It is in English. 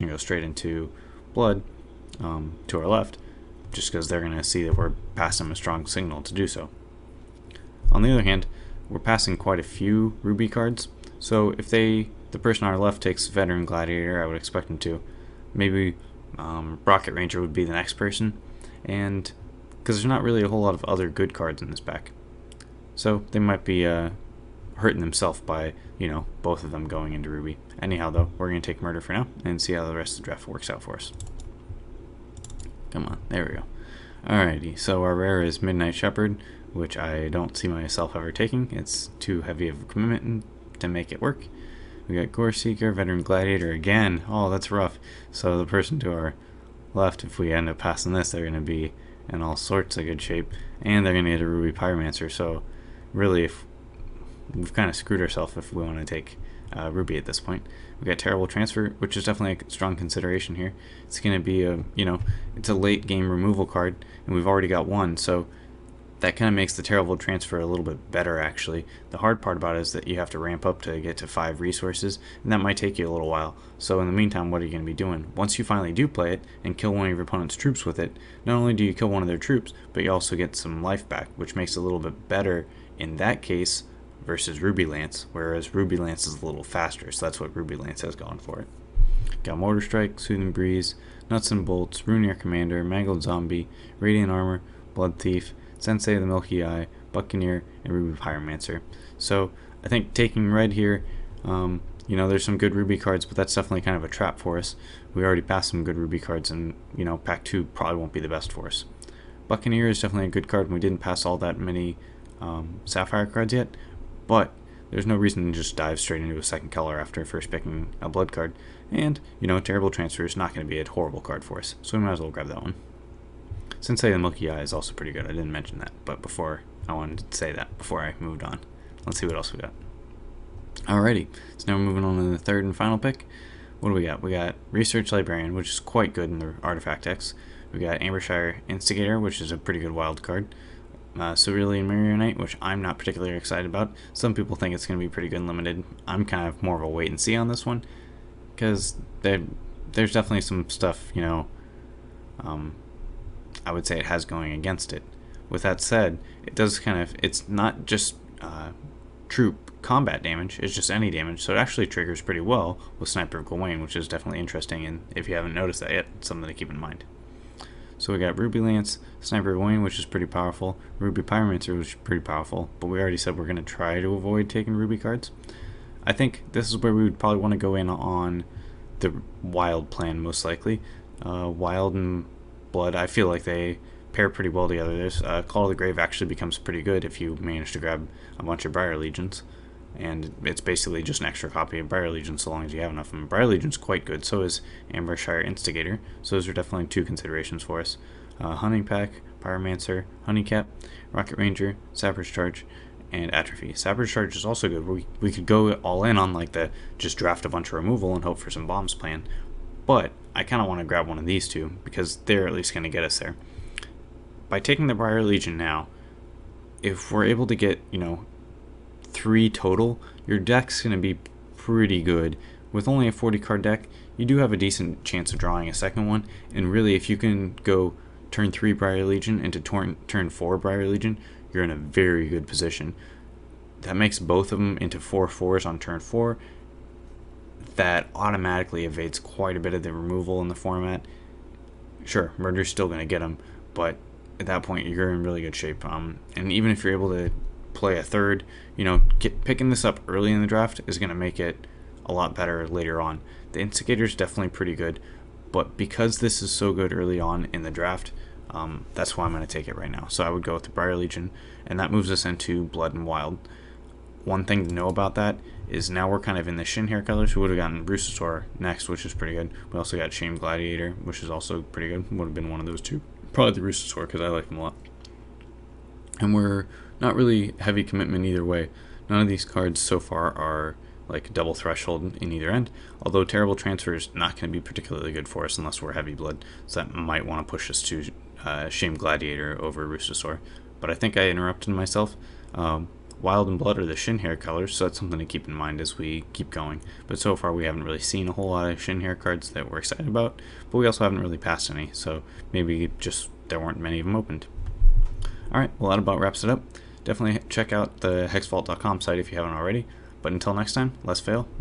going to go straight into blood to our left, just because they're going to see that we're passing them a strong signal to do so. On the other hand, we're passing quite a few ruby cards, so if the person on our left takes Veteran Gladiator, I would expect them to. Maybe Rocket Ranger would be the next person, and because there's not really a whole lot of other good cards in this pack. So they might be hurting themselves by, both of them going into Ruby. Anyhow, though, we're going to take Murder for now and see how the rest of the draft works out for us. Come on, there we go. Alrighty, so our rare is Midnight Shepherd, which I don't see myself ever taking. It's too heavy of a commitment to make it work. We got Gore Seeker, Veteran Gladiator again. Oh, that's rough. So the person to our left, if we end up passing this, they're going to be in all sorts of good shape, and they're going to get a Ruby Pyromancer. So really, if we've kind of screwed ourselves if we want to take Ruby at this point. We got Terrible Transfer, which is definitely a strong consideration here. It's going to be a, it's a late game removal card, and we've already got one, so that kind of makes the Terrible Transfer a little bit better, actually. The hard part about it is that you have to ramp up to get to 5 resources, and that might take you a little while. So in the meantime, what are you going to be doing? Once you finally do play it and kill one of your opponent's troops with it, not only do you kill one of their troops, but you also get some life back, which makes it a little bit better in that case versus Ruby Lance, whereas Ruby Lance is a little faster, so that's what Ruby Lance has gone for it. Got Mortar Strike, Soothing Breeze, Nuts and Bolts, Runeair Commander, Mangled Zombie, Radiant Armor, Blood Thief, Sensei of the Milky Eye, Buccaneer, and Ruby Pyromancer. So I think taking red here, there's some good Ruby cards, but that's definitely kind of a trap for us. We already passed some good Ruby cards, and pack 2 probably won't be the best for us. Buccaneer is definitely a good card, and we didn't pass all that many Sapphire cards yet, but there's no reason to just dive straight into a second color after first picking a blood card. And, Terrible Transfer is not going to be a horrible card for us, so we might as well grab that one. Sensei of the Milky Eye is also pretty good. I didn't mention that, but I wanted to say that before I moved on. Let's see what else we got. Alrighty, so now we're moving on to the third and final pick. What do we got? We got Research Librarian, which is quite good in the Artifact decks. We got Ambershire Instigator, which is a pretty good wild card. Cerulean Marionite, which I'm not particularly excited about. Some people think it's going to be pretty good and limited. I'm kind of more of a wait and see on this one, because there's definitely some stuff, I would say it has going against it. With that said, it's not just troop combat damage, it's just any damage, so it actually triggers pretty well with Sniper of Gawain, which is definitely interesting, and if you haven't noticed that yet, it's something to keep in mind. So we got Ruby Lance, Sniper of Gawain, which is pretty powerful, Ruby Pyromancer, which is pretty powerful, but we already said we're going to try to avoid taking Ruby cards. I think this is where we would probably want to go in on the Wild plan, most likely. Wild and Blood, I feel like they pair pretty well together. This Call of the Grave actually becomes pretty good if you manage to grab a bunch of Briar Legions, and it's basically just an extra copy of Briar Legion so long as you have enough of them. Briar Legion's quite good, so is Ambershire Instigator, so those are definitely 2 considerations for us. Hunting Pack, Pyromancer, Honeycap, Rocket Ranger, Sapper's Charge, and Atrophy. Sapper's Charge is also good. We could go all in on like the just draft a bunch of removal and hope for some bombs plan, but I kind of want to grab one of these 2 because they're at least going to get us there. By taking the Briar Legion now, if we're able to get, 3 total, your deck's going to be pretty good. With only a 40 card deck, you do have a decent chance of drawing a second one, and really if you can go turn 3 Briar Legion into turn 4 Briar Legion, you're in a very good position. That makes both of them into 4/4s on turn 4. That automatically evades quite a bit of the removal in the format. Sure, Murder's still going to get them, but at that point you're in really good shape. And even if you're able to play a third, picking this up early in the draft is going to make it a lot better later on. The Instigator is definitely pretty good, but because this is so good early on in the draft, that's why I'm going to take it right now. So I would go with the Briar Legion, and that moves us into Blood and Wild. One thing to know about that is now we're kind of in the Shin hair colors. We would have gotten Brucesaur next, which is pretty good. We also got Shame Gladiator, which is also pretty good. Would have been one of those 2. Probably the Brucesaur because I like him a lot. And we're not really heavy commitment either way. None of these cards so far are like double threshold in either end, although Terrible Transfer is not going to be particularly good for us unless we're heavy blood, so that might want to push us to Shame Gladiator over Brucesaur. But I think I interrupted myself. Wild and Blood are the shin hair colors, so that's something to keep in mind as we keep going. But so far we haven't really seen a whole lot of shin hair cards that we're excited about, but we also haven't really passed any, so maybe just there weren't many of them opened. Alright, well that about wraps it up. Definitely check out the hexvault.com site if you haven't already, but until next time, let's fail.